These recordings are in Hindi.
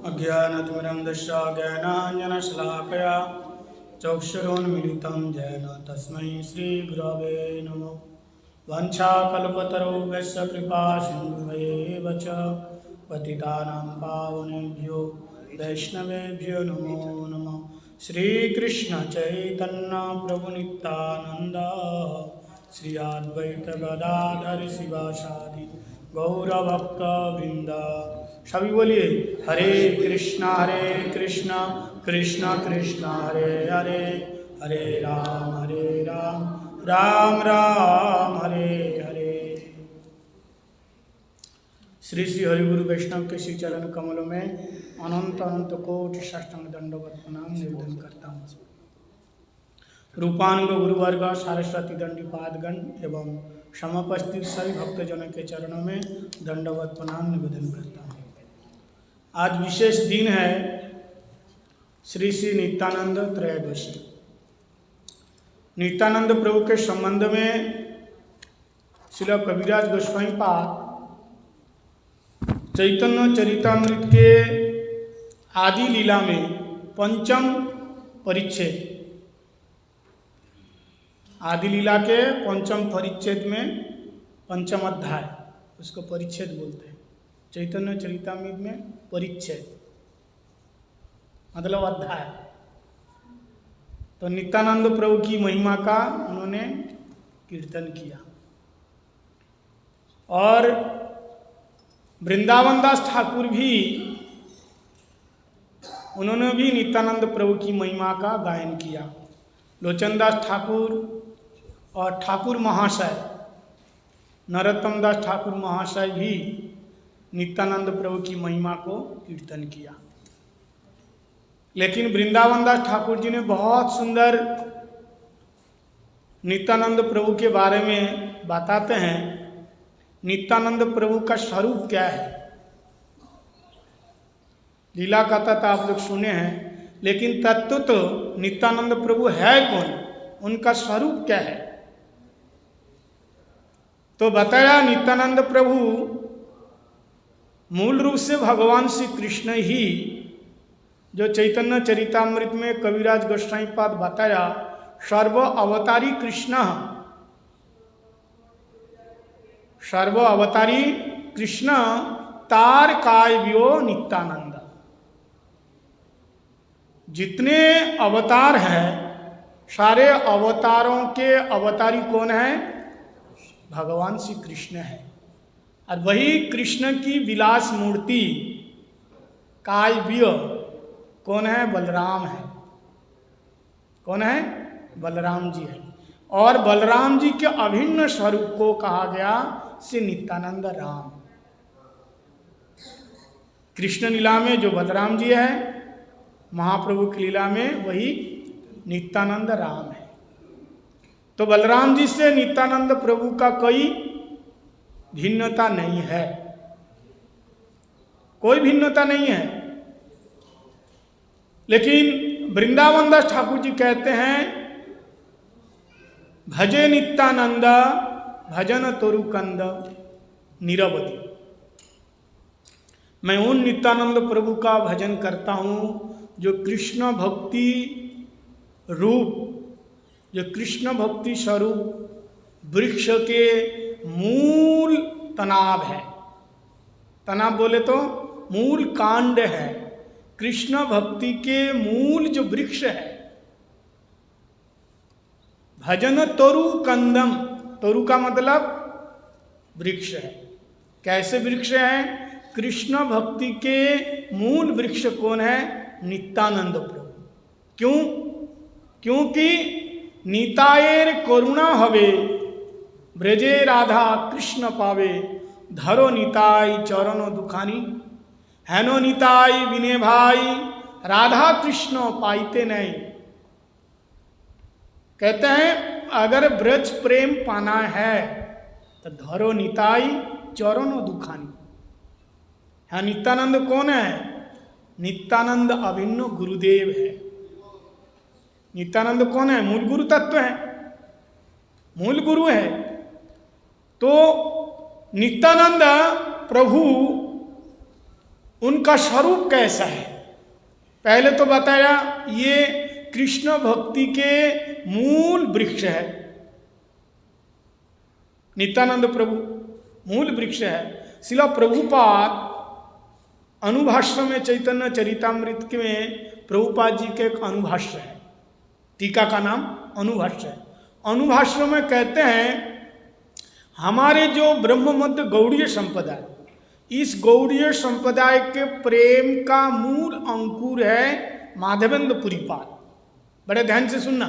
अज्ञानतिमिरन्धस्य ज्ञानाञ्जनशलाकया चक्षुरुन्मीलितं येन तस्मै श्रीगुरवे नमः। वाञ्छाकल्पतरुभ्यश्च कृपासिन्धुभ्येव च पतितानां पावनेभ्यो वैष्णवेभ्यो नमो नमः। श्रीकृष्ण चैतन्य प्रभु नित्यानंद श्री अद्वैत गदाधर शिवासादि गौरभक्तवृंद। सभी बोलिए हरे कृष्णा कृष्ण कृष्ण हरे हरे, हरे राम राम राम हरे हरे। श्री श्री हरि गुरु वैष्णव के श्री चरण कमलों में अनंत अनंत कोटि साष्टांग दंडवत प्रणाम निवेदन करता हूँ। रूपानुग गुरुवर्ग सारस्वती दंडी पादगण एवं समोपस्थित सभी भक्तजनों के चरणों में दंडवत प्रणाम निवेदन करता हूँ। आज विशेष दिन है श्री श्री नित्यानंद त्रयोदशी। नित्यानंद प्रभु के संबंध में श्रील कविराज गोस्वामी पाद चैतन्य चरितामृत के आदि लीला में पंचम परिच्छेद, आदि लीला के पंचम परिच्छेद में पंचम अध्याय, उसको परिच्छेद बोलते हैं। चैतन्य चरितामृत में परिच्छेद मतलब अध्याय। तो नित्यानंद प्रभु की महिमा का उन्होंने कीर्तन किया और वृंदावन दास ठाकुर भी उन्होंने भी नित्यानंद प्रभु की महिमा का गायन किया। लोचन दास ठाकुर और ठाकुर महाशय नरोत्तम दास ठाकुर महाशय भी नित्यानंद प्रभु की महिमा को कीर्तन किया। लेकिन वृंदावन दास ठाकुर जी ने बहुत सुंदर नित्यानंद प्रभु के बारे में बताते हैं। नित्यानंद प्रभु का स्वरूप क्या है, लीला कथा तो आप लोग सुने हैं, लेकिन तत्व तो नित्यानंद प्रभु है कौन, उनका स्वरूप क्या है। तो बताया नित्यानंद प्रभु मूल रूप से भगवान श्री कृष्ण ही, जो चैतन्य चरितामृत में कविराज गोस्वामी पाद बताया सर्व अवतारी कृष्ण, सर्व अवतारी कृष्ण तार काव्यो नित्यानंद। जितने अवतार हैं सारे अवतारों के अवतारी कौन है, भगवान श्री कृष्ण है। और वही कृष्ण की विलास मूर्ति काव्य कौन है, बलराम है। कौन है, बलराम जी है। और बलराम जी के अभिन्न स्वरूप को कहा गया श्री नित्यानंद राम। कृष्ण लीला में जो बलराम जी है, महाप्रभु की लीला में वही नित्यानंद राम है। तो बलराम जी से नित्यानंद प्रभु का कोई भिन्नता नहीं है, कोई भिन्नता नहीं है। लेकिन वृंदावन दास ठाकुर जी कहते हैं भजे नित्यानंद भजन तोरुकंद निरवधि। मैं उन नित्यानंद प्रभु का भजन करता हूँ जो कृष्ण भक्ति रूप, जो कृष्ण भक्ति स्वरूप वृक्ष के मूल तनाव है। तनाव बोले तो मूल कांड है। कृष्ण भक्ति के मूल जो वृक्ष है, भजन तोरु कंदम, तोरु का मतलब वृक्ष है। कैसे वृक्ष है, कृष्ण भक्ति के मूल वृक्ष कौन है, नित्यानंद प्रभु। क्यों, क्योंकि नितायेर करुणा हवे ब्रजे राधा कृष्ण पावे, धरो निताई चरणों दुखानी, हैनो निताई विने भाई राधा कृष्ण पाइते नहीं। कहते हैं अगर ब्रज प्रेम पाना है तो धरो निताई चरणों दुखानी। हाँ, नित्यानंद कौन है, नित्यानंद अभिन्न गुरुदेव है। नित्यानंद कौन है, मूल गुरु तत्व है, मूल गुरु है। तो नित्यानंद प्रभु उनका स्वरूप कैसा है। पहले तो बताया ये कृष्ण भक्ति के मूल वृक्ष है, नित्यानंद प्रभु मूल वृक्ष है। शिला प्रभुपाद अनुभाष्य में चैतन्य चरितामृत में प्रभुपाद जी के एक अनुभाष्य है, टीका का नाम अनुभाष्य है। अनुभाष्य में कहते हैं हमारे जो ब्रह्ममध्य गौड़ीय संप्रदाय, इस गौड़ीय संप्रदाय के प्रेम का मूल अंकुर है माधवेंद्र पुरीपाद। बड़े ध्यान से सुनना।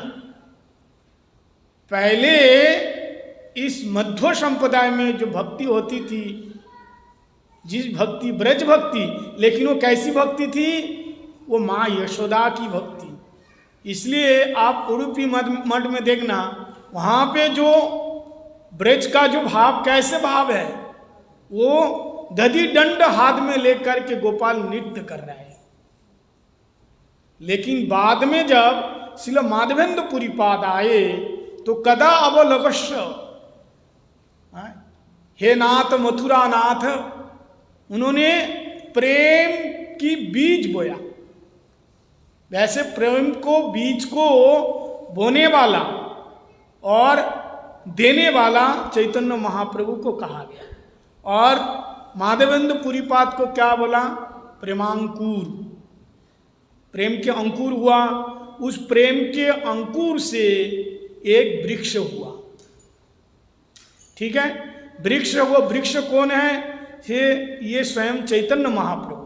पहले इस मध्व संप्रदाय में जो भक्ति होती थी, जिस भक्ति ब्रज भक्ति, लेकिन वो कैसी भक्ति थी, वो माँ यशोदा की भक्ति। इसलिए आप उडुपी मठ में देखना, वहाँ पे जो ब्रज का जो भाव, कैसे भाव है, वो दधि दंड हाथ में लेकर के गोपाल नृत्य कर रहा है। लेकिन बाद में जब श्रील माधवेंद्र पुरीपाद आए तो कदा अवलवश्य, हे नाथ मथुरा नाथ, उन्होंने प्रेम की बीज बोया। वैसे प्रेम को बीज को बोने वाला और देने वाला चैतन्य महाप्रभु को कहा गया। और माधवेंद्र पुरीपाद को क्या बोला? प्रेमांकुर। प्रेम के अंकुर हुआ, उस प्रेम के अंकुर से एक वृक्ष हुआ। ठीक है, वृक्ष हुआ। वृक्ष कौन है? ये स्वयं चैतन्य महाप्रभु।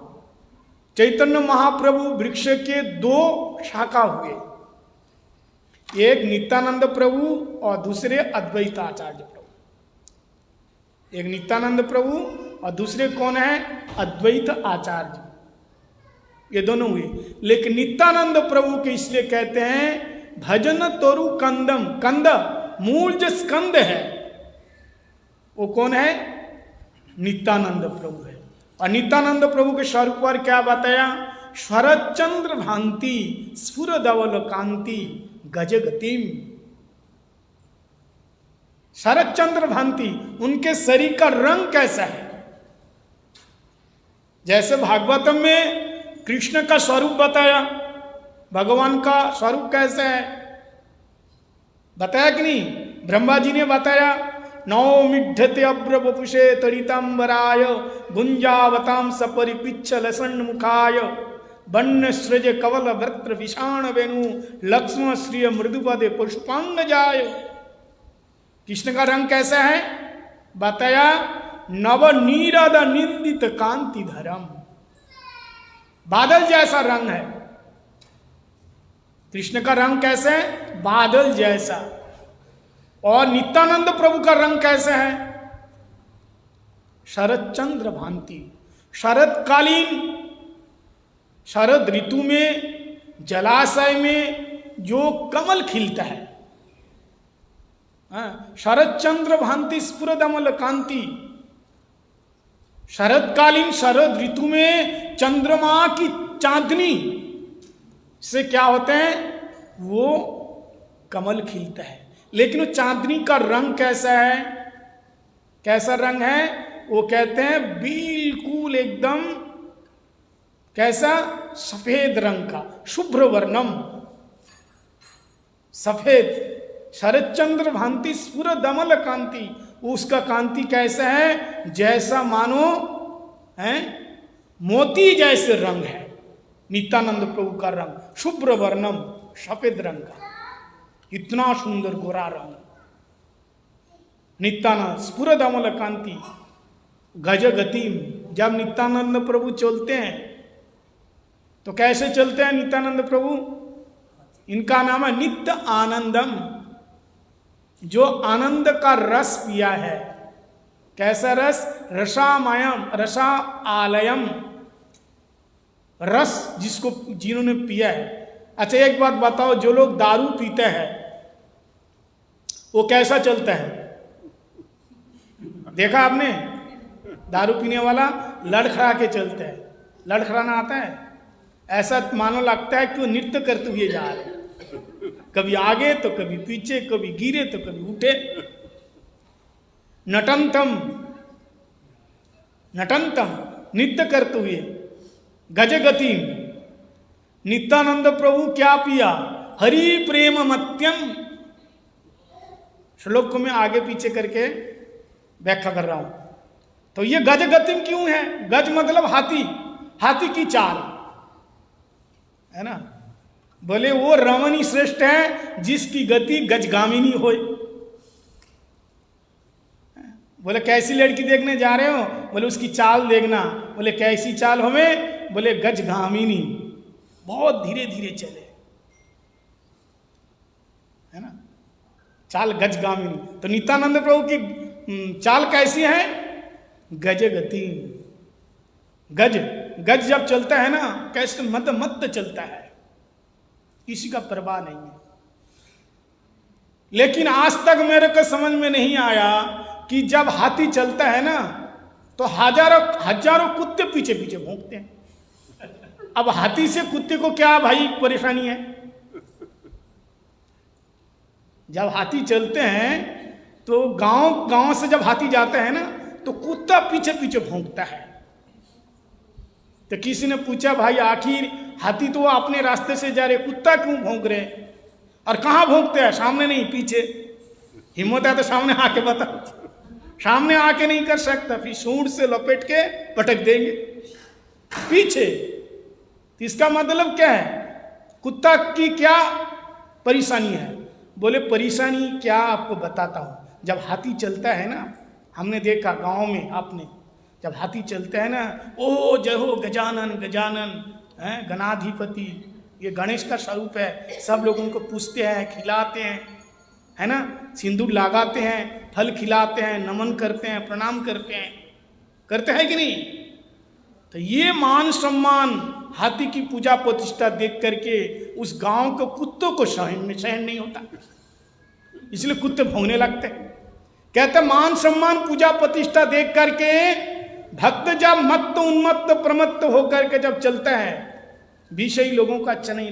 चैतन्य महाप्रभु वृक्ष के दो शाखा हुए, एक नित्यानंद प्रभु और दूसरे अद्वैत आचार्य प्रभु। एक नित्यानंद प्रभु और दूसरे कौन है? अद्वैत आचार्य। ये दोनों हुए। लेकिन नित्यानंद प्रभु के इसलिए कहते हैं भजन तोरु कंदम। कंद मूल जो स्कंद है वो कौन है? नित्यानंद प्रभु है। और नित्यानंद प्रभु के स्वरूप पर क्या बताया? शरद चंद्र भांति स्फुर धवल कांति गज गतिम। शरद चंद्र भांति, उनके शरीर का रंग कैसा है? जैसे भागवतम में कृष्ण का स्वरूप बताया, भगवान का स्वरूप कैसा है बताया कि नहीं? ब्रह्मा जी ने बताया, नौमिढ़ते अभ्र वपुषे तरितांबराय गुंजावताम सपरिपिच्छल सन्मुखाय वन्य सृज कवल वृत्र विषाण वेणु लक्ष्मण श्रिय मृदुपदे पुष्पांग जाय। कृष्ण का रंग कैसा है बताया? नवनीरद निंदित कांति धरम। बादल जैसा रंग है कृष्ण का। रंग कैसे है? बादल जैसा। और नित्यानंद प्रभु का रंग कैसे है? शरद चंद्र भांति। शरदकालीन, शरद ऋतु में जलाशय में जो कमल खिलता है, शरद चंद्र भांति स्फुरदमल कांति। शरदकालीन शरद ऋतु में चंद्रमा की चांदनी से क्या होते हैं? वो कमल खिलता है। लेकिन वो चांदनी का रंग कैसा है? कैसा रंग है? वो कहते हैं बिल्कुल एकदम कैसा? सफेद रंग का, शुभ्र वर्णम, सफेद। शरद चंद्र भांति स्फुर दमल कांति। उसका कांति कैसा है? जैसा मानो है मोती जैसे रंग है। नित्यानंद प्रभु का रंग शुभ्र वर्णम, सफेद रंग का, इतना सुंदर गोरा रंग। नित्यानंद स्फुर दमल कांति गज गतिम। जब नित्यानंद प्रभु चलते हैं तो कैसे चलते हैं नित्यानंद प्रभु? इनका नाम है नित्य आनंदम। जो आनंद का रस पिया है। कैसा रस? रसामयम, रसा आलयम, रस जिसको जिन्होंने पिया है। अच्छा एक बात बताओ, जो लोग दारू पीते हैं वो कैसा चलता है? देखा आपने? दारू पीने वाला लड़खड़ा के चलता है। लड़खड़ाना आता है? ऐसा मानो लगता है कि वो नृत्य करते हुए जा रहे हैं, कभी आगे तो कभी पीछे, कभी गिरे तो कभी उठे। नटंतम, नटंतम, नृत्य करते हुए। गज गतिम। नित्यानंद प्रभु क्या पिया? हरि प्रेम मत्यम। श्लोक को मैं आगे पीछे करके व्याख्या कर रहा हूं। तो ये गज गतिम क्यों है? गज मतलब हाथी, हाथी की चाल है ना। बोले वो रमणी श्रेष्ठ है जिसकी गति गजगामिनी हो। बोले कैसी लड़की देखने जा रहे हो? बोले उसकी चाल देखना। बोले कैसी चाल हमें? बोले गजगामिनी, बहुत धीरे धीरे चले, है ना, चाल गजगामिनी। तो नित्यानंद प्रभु की चाल कैसी है? गज गति। गज गज जब चलता है ना, कैसे मत मत चलता है, किसी का परवाह नहीं है। लेकिन आज तक मेरे को समझ में नहीं आया कि जब हाथी चलता है ना तो हजारों कुत्ते पीछे पीछे भौंकते हैं। अब हाथी से कुत्ते को क्या भाई परेशानी है? जब हाथी चलते हैं तो गांव से जब हाथी जाता है ना तो कुत्ता पीछे पीछे भौंकता है। तो किसी ने पूछा भाई आखिर हाथी तो अपने रास्ते से जा रहे, कुत्ता क्यों भौंक रहे? और कहां भौंकते हैं? सामने नहीं, पीछे। हिम्मत है तो सामने आके बता। सामने आके नहीं कर सकता, फिर सूंड से लपेट के पटक देंगे पीछे। तो इसका मतलब क्या है? कुत्ता की क्या परेशानी है? बोले परेशानी क्या, आपको बताता हूं। जब हाथी चलता है ना, हमने देखा गांव में, आपने जब हाथी चलता है ना, ओ जय हो गजानन गजानन, गणाधिपति, ये गणेश का स्वरूप है। सब लोग उनको पूछते हैं, खिलाते हैं, है ना, सिंदूर लगाते हैं, फल खिलाते हैं, नमन करते हैं, प्रणाम करते हैं कि नहीं? तो ये मान सम्मान, हाथी की पूजा प्रतिष्ठा देख करके उस गांव के कुत्तों को सहन नहीं होता, इसलिए कुत्ते भौंकने लगते हैं। कहते मान सम्मान पूजा प्रतिष्ठा देख करके भक्त जब मत्त उन्मत्त प्रमत्त होकर के जब चलता है, विषयी लोगों का अच्छा नहीं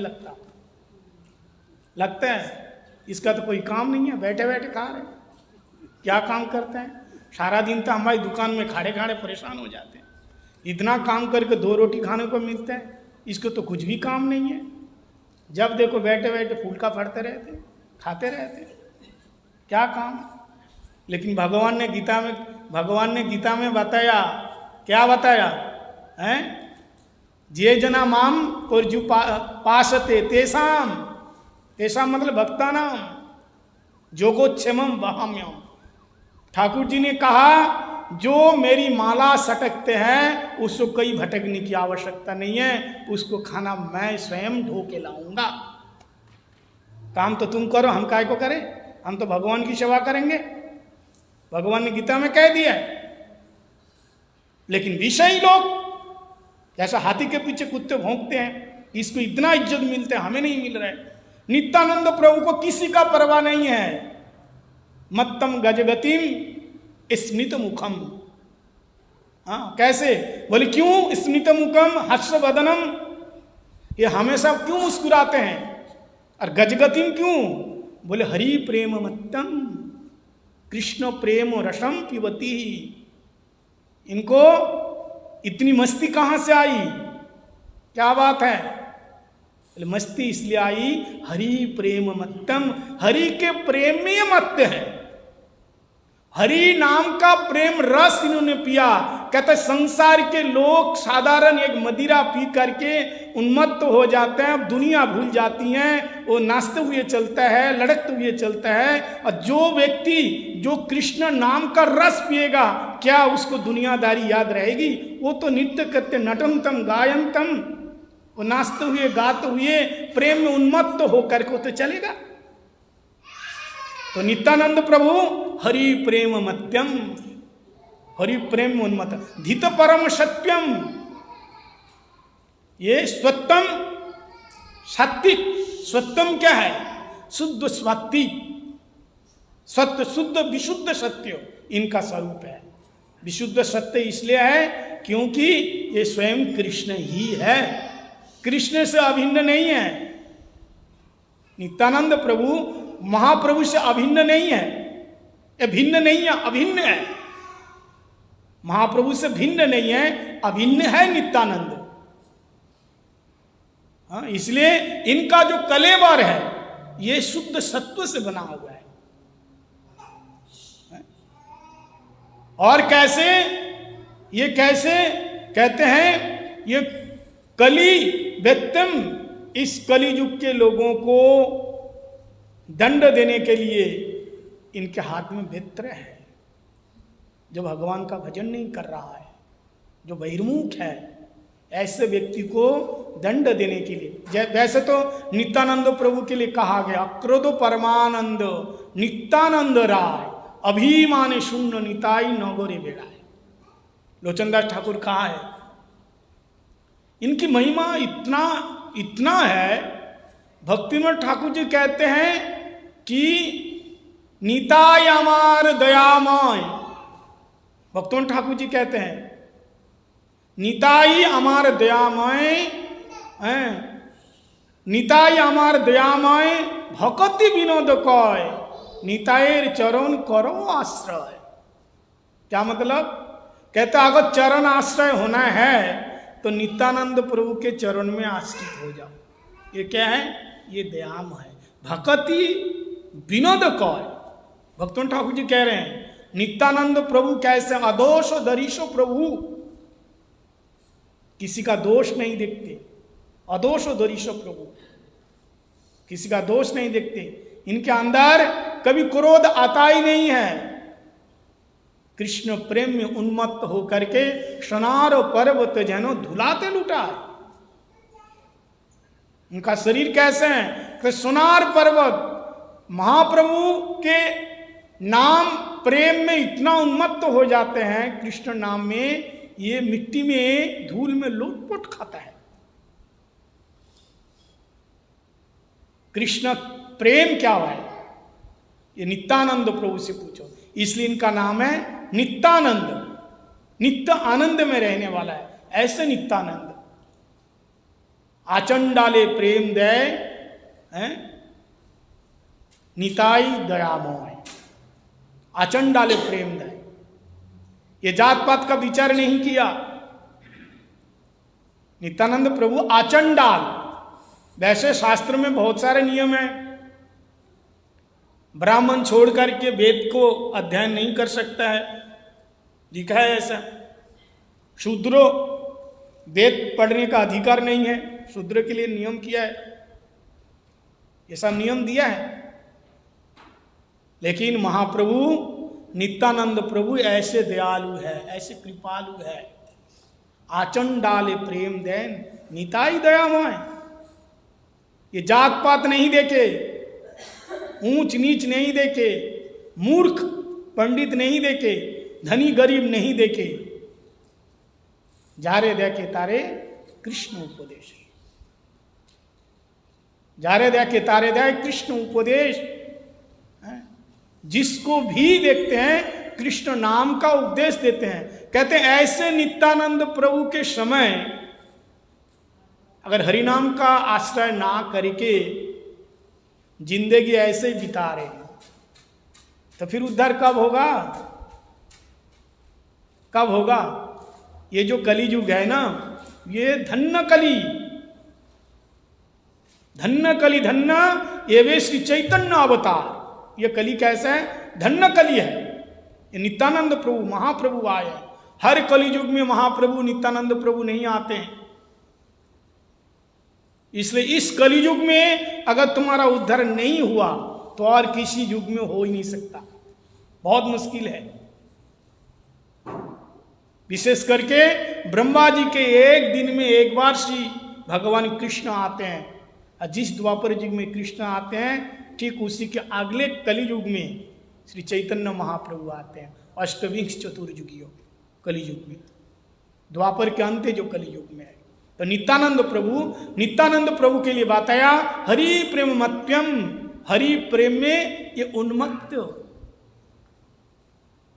लगता है इसका तो कोई काम नहीं है, बैठे बैठे खा रहे, क्या काम करते हैं? सारा दिन तो हमारी दुकान में खाड़े खाड़े परेशान हो जाते हैं। इतना काम करके 2 रोटी खाने को मिलता है, इसको तो कुछ भी काम नहीं है। जब देखो बैठे बैठे फूलका फड़ते रहते, खाते रहते, क्या काम? लेकिन भगवान ने गीता में बताया, क्या बताया है? जे जना माम पुरजु पासते तेसाम मतलब भक्तानाम जोगोच्छेमम वहाम्यम। ठाकुर जी ने कहा जो मेरी माला सटकते हैं उसको कोई भटकने की आवश्यकता नहीं है, उसको खाना मैं स्वयं ढो के लाऊंगा। काम तो तुम करो, हम काय को करें? हम तो भगवान की सेवा करेंगे, भगवान ने गीता में कह दिया। लेकिन विषयी लोग जैसा हाथी के पीछे कुत्ते भौंकते हैं, इसको इतना इज्जत मिलते हैं, हमें नहीं मिल रहा है। नित्यानंद प्रभु को किसी का परवाह नहीं है। मत्तम गजगतिम स्मित मुखम। हाँ कैसे? बोले क्यों स्मित मुखम हर्षवदनम, ये हमेशा क्यों मुस्कुराते हैं? और गजगतिम क्यों? बोले हरि प्रेम मत्तम कृष्ण प्रेम रसम पिबती। इनको इतनी मस्ती कहां से आई? क्या बात है? मस्ती इसलिए आई हरि प्रेम मत्तम, हरि के प्रेम में ये मत्त है। हरि नाम का प्रेम रस इन्होंने पिया। कहते संसार के लोग साधारण एक मदिरा पी करके उन्मत्त हो जाते हैं, दुनिया भूल जाती हैं, वो नाचते हुए चलता है, लड़कते हुए चलता है। और जो व्यक्ति जो कृष्ण नाम का रस पिएगा, क्या उसको दुनियादारी याद रहेगी? वो तो नृत्य करते, नटनतम गायनतम, वो नाचते हुए गाते हुए प्रेम में उन्मत्त होकर के तो चलेगा। तो नित्यानंद प्रभु हरि प्रेम मत्यम, हरि प्रेम उन्मत्त, धित परम सत्यम, ये स्वत्तम सात्विक। स्वत्तम क्या है? शुद्ध स्वात्विक, सत्य शुद्ध विशुद्ध सत्य इनका स्वरूप है। विशुद्ध सत्य इसलिए है क्योंकि ये स्वयं कृष्ण ही है, कृष्ण से अभिन्न नहीं है। नित्यानंद प्रभु महाप्रभु से अभिन्न नहीं है, ये भिन्न नहीं है, अभिन्न है। महाप्रभु से भिन्न नहीं है, अभिन्न है नित्यानंद। हाँ, इसलिए इनका जो कलेवर है ये शुद्ध सत्व से बना हुआ है। और कैसे, ये कैसे कहते हैं, ये कली व्यक्तम, इस कली युग के लोगों को दंड देने के लिए इनके हाथ में बेत्र है। जो भगवान का भजन नहीं कर रहा है, जो बहिर्मुख है, ऐसे व्यक्ति को दंड देने के लिए, वैसे तो नित्यानंद प्रभु के लिए कहा गया, क्रोध परमानंद नित्यानंद राय अभिमाने शून्य निताई नगोरे बेड़ाए। लोचनदास ठाकुर कहा है, इनकी महिमा इतना है। भक्तिनाथ ठाकुर जी कहते हैं कि निताई अमार दयामय, भक्तिनाथ ठाकुर जी कहते हैं निताई अमार दयामय हैं, निताई अमार दयामय भक्ति विनोद कय नितायर चरण करो आश्रय। क्या मतलब? कहता अगर चरण आश्रय होना है तो नित्यानंद प्रभु के चरण में आश्रित हो जाओ। ये क्या है? ये दयाम है, भक्ति विनोद कय। भक्तन ठाकुर जी कह रहे हैं नित्यानंद प्रभु कैसे? अदोष दरीशो प्रभु, किसी का दोष नहीं देखते। अदोष दरीशो प्रभु, किसी का दोष नहीं देखते। इनके अंदर कभी क्रोध आता ही नहीं है। कृष्ण प्रेम में उन्मत्त होकर के शनार पर्वत जनो धुलाते लुटा है। उनका शरीर कैसे है कि सोनार पर्वत, महाप्रभु के नाम प्रेम में इतना उन्मत्त हो जाते हैं, कृष्ण नाम में, ये मिट्टी में धूल में लोटपोट खाता है। कृष्ण प्रेम क्या है ये नित्यानंद प्रभु से पूछो। इसलिए इनका नाम है नित्यानंद, नित्य आनंद में रहने वाला है, ऐसे नित्यानंद। आचंडाले प्रेम दय हैं, निताई दयामय। आचंडाले प्रेम दय, ये जात पात का विचार नहीं किया। नित्यानंद प्रभु आचंडाल, वैसे शास्त्र में बहुत सारे नियम हैं। ब्राह्मण छोड़ करके वेद को अध्ययन नहीं कर सकता है, लिखा है ऐसा। शूद्रो वेद पढ़ने का अधिकार नहीं है, शूद्र के लिए नियम किया है, ये सब नियम दिया है। लेकिन महाप्रभु नित्यानंद प्रभु ऐसे दयालु है, ऐसे कृपालु है। आचंडाले प्रेम देन निताई दयामय। ये जात पात नहीं देखे, ऊंच नीच नहीं देखे, मूर्ख पंडित नहीं देखे, धनी गरीब नहीं देखे, जारे देखे तारे कृष्ण उपदेश, जारे देखे तारे दे कृष्ण उपदेश। जिसको भी देखते हैं कृष्ण नाम का उपदेश देते हैं। कहते हैं ऐसे नित्यानंद प्रभु के समय अगर हरिनाम का आश्रय ना करके जिंदगी ऐसे बिता रहे तो फिर उद्धार कब होगा? कब होगा? ये जो कली युग है ना, ये धन्य कली, धन्य कली, धन्य ये वे श्री चैतन्य अवतार। ये कली कैसा है? धन्य कली है। ये नित्यानंद प्रभु महाप्रभु आए। हर कली युग में महाप्रभु नित्यानंद प्रभु नहीं आते हैं। इसलिए इस कली युग में अगर तुम्हारा उद्धार नहीं हुआ तो और किसी युग में हो ही नहीं सकता, बहुत मुश्किल है। विशेष करके ब्रह्मा जी के एक दिन में एक बार श्री भगवान कृष्ण आते हैं, और जिस द्वापर युग में कृष्ण आते हैं ठीक उसी के अगले कलियुग में श्री चैतन्य महाप्रभु आते हैं। अष्टविंश चतुर्युगियों कलियुग में, द्वापर के अंत जो कलियुग में है। तो नित्यानंद प्रभु के लिए बताया हरि प्रेम मत्यम, हरि प्रेम में ये उन्मत्त,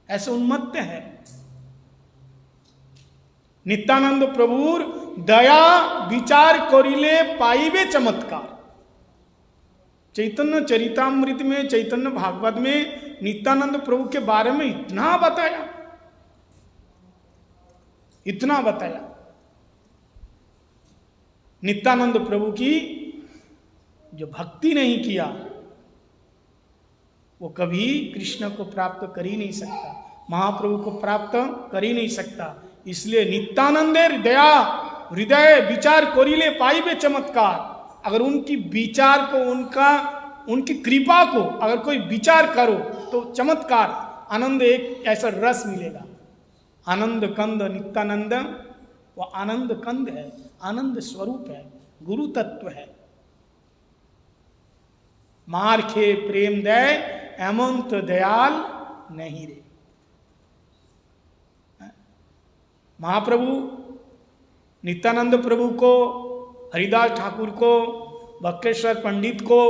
ऐसे उन्मत्त है। नित्यानंद प्रभुर दया विचार करिले पाइबे चमत्कार। चैतन्य चरितामृत में, चैतन्य भागवत में नित्यानंद प्रभु के बारे में इतना बताया, इतना बताया। नित्यानंद प्रभु की जो भक्ति नहीं किया वो कभी कृष्ण को प्राप्त कर ही नहीं सकता, महाप्रभु को प्राप्त कर ही नहीं सकता। इसलिए नित्यानंदेर दया हृदय विचार कोरिले पाइबे चमत्कार। अगर उनकी विचार को, उनकी कृपा को अगर कोई विचार करो तो चमत्कार, आनंद, एक ऐसा रस मिलेगा। आनंद कंद नित्यानंद, वो आनंद कंद है, आनंद स्वरूप है, गुरु तत्व है। मारखे प्रेम दय एमंत दयाल नहीं रे। महाप्रभु नित्यानंद प्रभु को, हरिदास ठाकुर को, बक्रेश्वर पंडित को,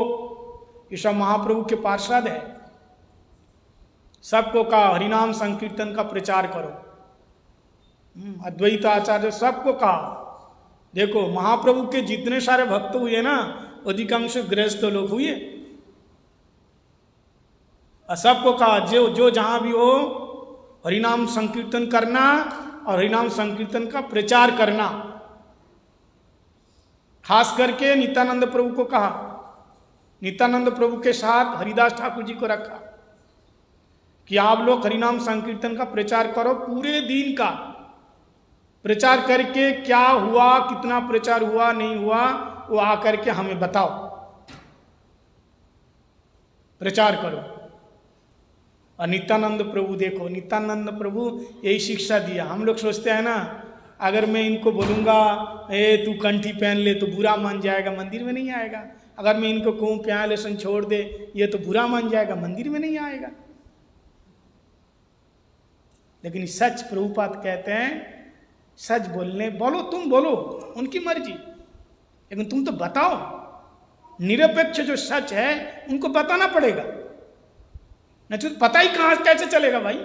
ये सब महाप्रभु के पार्षद है। सबको कहा हरिनाम संकीर्तन का प्रचार करो। अद्वैत आचार्य सबको कहा। देखो महाप्रभु के जितने सारे भक्त हुए ना, अधिकांश गृहस्थ लोग हुए। और सबको कहा जो जहां भी हो हरिनाम संकीर्तन करना और हरिनाम संकीर्तन का प्रचार करना। खास करके नित्यानंद प्रभु को कहा, नित्यानंद प्रभु के साथ हरिदास ठाकुर जी को रखा कि आप लोग हरिनाम संकीर्तन का प्रचार करो, पूरे दिन का प्रचार करके क्या हुआ, कितना प्रचार हुआ नहीं हुआ, वो आकर के हमें बताओ, प्रचार करो। और नित्यानंद प्रभु देखो, नित्यानंद प्रभु यही शिक्षा दिया। हम लोग सोचते हैं ना, अगर मैं इनको बोलूँगा तू कंठी पहन ले तो बुरा मान जाएगा, मंदिर में नहीं आएगा। अगर मैं इनको कहूँ प्याले सन छोड़ दे, ये तो बुरा मान जाएगा, मंदिर में नहीं आएगा। लेकिन सच प्रभुपाद कहते हैं, सच बोलने बोलो, तुम बोलो, उनकी मर्जी, लेकिन तुम तो बताओ। निरपेक्ष जो सच है उनको बताना पड़ेगा, नहीं तो पता ही कहां कैसे चलेगा भाई।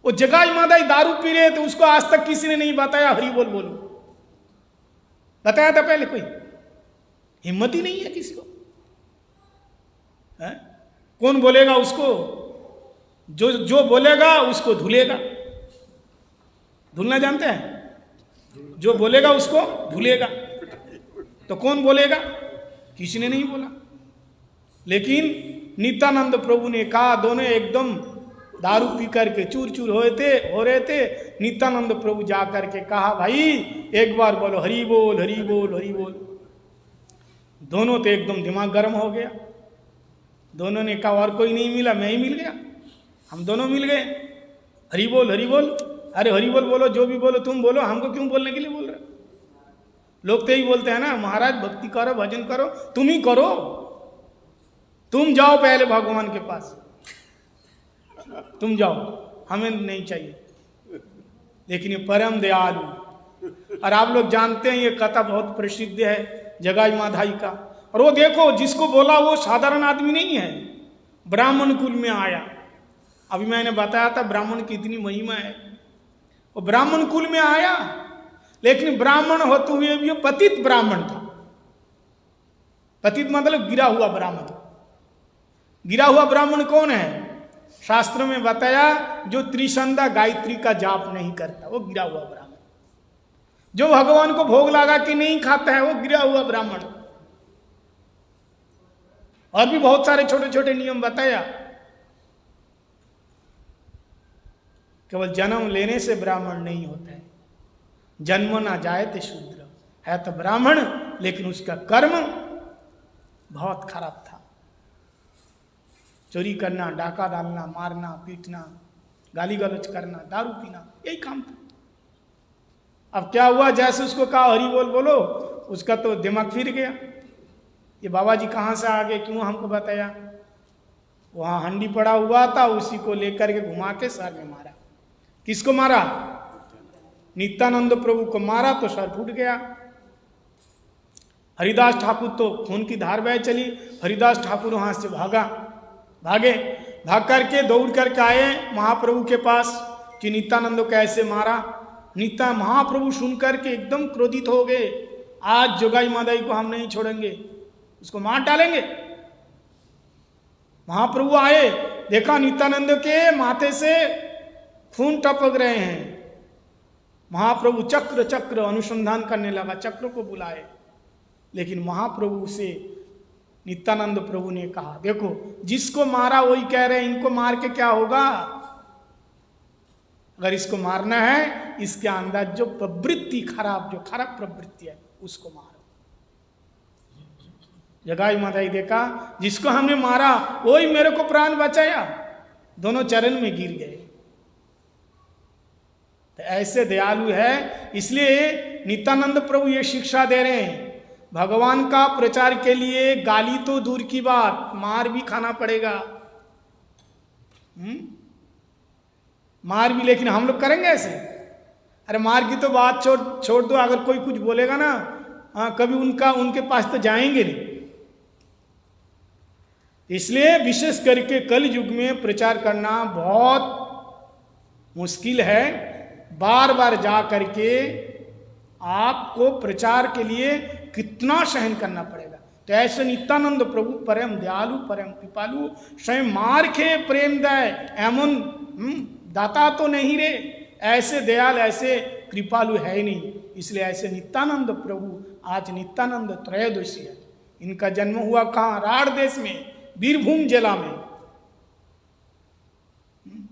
वो जगाई मादाई दारू पी रहे तो उसको आज तक किसी ने नहीं बताया हरि बोल बोलो। बताया था पहले कोई? हिम्मत ही नहीं है किसी को। है? कौन बोलेगा उसको? जो बोलेगा उसको धुलेगा। धुलना जानते हैं? जो बोलेगा उसको धुलेगा। तो कौन बोलेगा? किसी ने नहीं बोला। लेकिन नित्यानंद प्रभु ने कहा, दोनों एकदम दारू पी करके चूर चूर हो रहे थे। नित्यानंद प्रभु जा करके कहा, भाई एक बार बोलो हरि बोल हरि बोल हरि बोल। दोनों तो एकदम दिमाग गर्म हो गया। दोनों ने कहा और कोई नहीं मिला, मैं ही मिल गया, हम दोनों मिल गए। हरि बोल हरि बोल। अरे हरि बोल बोलो, जो भी बोलो तुम बोलो, हमको क्यों बोलने के लिए बोल रहे? लोग तो यही बोलते हैं ना, महाराज भक्ति करो, भजन करो, तुम ही करो, तुम जाओ पहले भगवान के पास, तुम जाओ, हमें नहीं चाहिए। लेकिन ये परम दयालु। और आप लोग जानते हैं ये कथा बहुत प्रसिद्ध है जगाई माधाई का। और वो देखो जिसको बोला वो साधारण आदमी नहीं है, ब्राह्मण कुल में आया। अभी मैंने बताया था ब्राह्मण की इतनी महिमा है। वो ब्राह्मण कुल में आया, लेकिन ब्राह्मण होते हुए भी पतित ब्राह्मण था। पतित मतलब गिरा हुआ ब्राह्मण। गिरा हुआ ब्राह्मण कौन है? शास्त्र में बताया जो त्रिसंध्या गायत्री का जाप नहीं करता, वो गिरा हुआ ब्राह्मण। जो भगवान को भोग लगा के नहीं खाता है, वो गिरा हुआ ब्राह्मण। और भी बहुत सारे छोटे छोटे नियम बताया। केवल जन्म लेने से ब्राह्मण नहीं होता है, जन्म ना जाए तो शूद्र है। तो ब्राह्मण, लेकिन उसका कर्म बहुत खराब था। चोरी करना, डाका डालना, मारना, पीटना, गाली गलौज करना, दारू पीना, यही काम था। अब क्या हुआ, जैसे उसको कहा हरि बोल बोलो, उसका तो दिमाग फिर गया। ये बाबा जी कहाँ से आ गए, क्यों हमको बताया? वहाँ हंडी पड़ा हुआ था, उसी को लेकर के घुमा के सर में मारा। किसको मारा? नित्यानंद प्रभु को मारा तो सर फूट गया। हरिदास ठाकुर तो खून की धार बह चली। हरिदास ठाकुर वहां से भाग करके दौड़ करके आए महाप्रभु के पास कि नित्यानंद को ऐसे मारा। महाप्रभु सुन करके एकदम क्रोधित हो गए। आज जोगाई मादाई को हम नहीं छोड़ेंगे, उसको मार डालेंगे। महाप्रभु आए, देखा नित्यानंद के माथे से खून टपक रहे हैं। महाप्रभु चक्र अनुसंधान करने लगा, चक्र को बुलाए। लेकिन महाप्रभु से नित्यानंद प्रभु ने कहा, देखो जिसको मारा वही कह रहे हैं इनको मार के क्या होगा, अगर इसको मारना है इसके अंदर जो प्रवृत्ति खराब, जो खराब प्रवृत्ति है उसको मारो। जगाई माताई देखा, जिसको हमने मारा वही मेरे को प्राण बचाया, दोनों चरण में गिर गए। तो ऐसे दयालु है, इसलिए नित्यानंद प्रभु ये शिक्षा दे रहे हैं, भगवान का प्रचार के लिए गाली तो दूर की बात, मार भी खाना पड़ेगा। मार भी, लेकिन हम लोग करेंगे ऐसे? अरे मार की तो बात छोड़ दो, अगर कोई कुछ बोलेगा ना, कभी उनके पास तो जाएंगे नहीं। इसलिए विशेष करके कल युग में प्रचार करना बहुत मुश्किल है। बार बार जा करके आपको प्रचार के लिए कितना सहन करना पड़ेगा। तो ऐसे नित्यानंद प्रभु परम दयालु, परम कृपालु, स्वयं मार खे प्रेम दय एमन दाता तो नहीं रे, ऐसे दयाल, ऐसे कृपालु है नहीं। इसलिए ऐसे नित्यानंद प्रभु, आज नित्यानंद त्रयोदशी है। इनका जन्म हुआ कहाँ? राढ़ देश में, बीरभूम जिला में,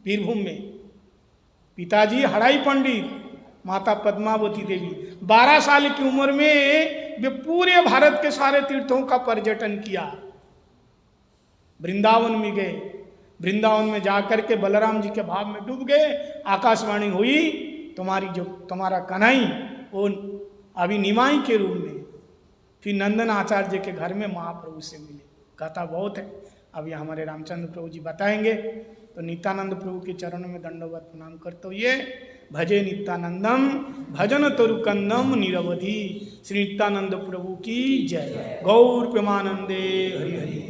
बीरभूम में। पिताजी हड़ाई पंडित, माता पद्मावती देवी। 12 साल की उम्र में वे पूरे भारत के सारे तीर्थों का पर्यटन किया। वृंदावन में गए, वृंदावन में जाकर के बलराम जी के भाव में डूब गए। आकाशवाणी हुई, तुम्हारा कन्हई वो अभी निमाई के रूप में। फिर नंदन आचार्य के घर में महाप्रभु से मिले। कथा बहुत है, अभी हमारे रामचंद्र प्रभु जी बताएंगे। तो नित्यानंद प्रभु के चरणों में दंडवत प्रणाम करते हुए, भजे नित्यानंदम भजन तरुकंदम निरवधि। श्री नित्यानंद प्रभु की जय। गौर प्रेमानंदे हरि हरि।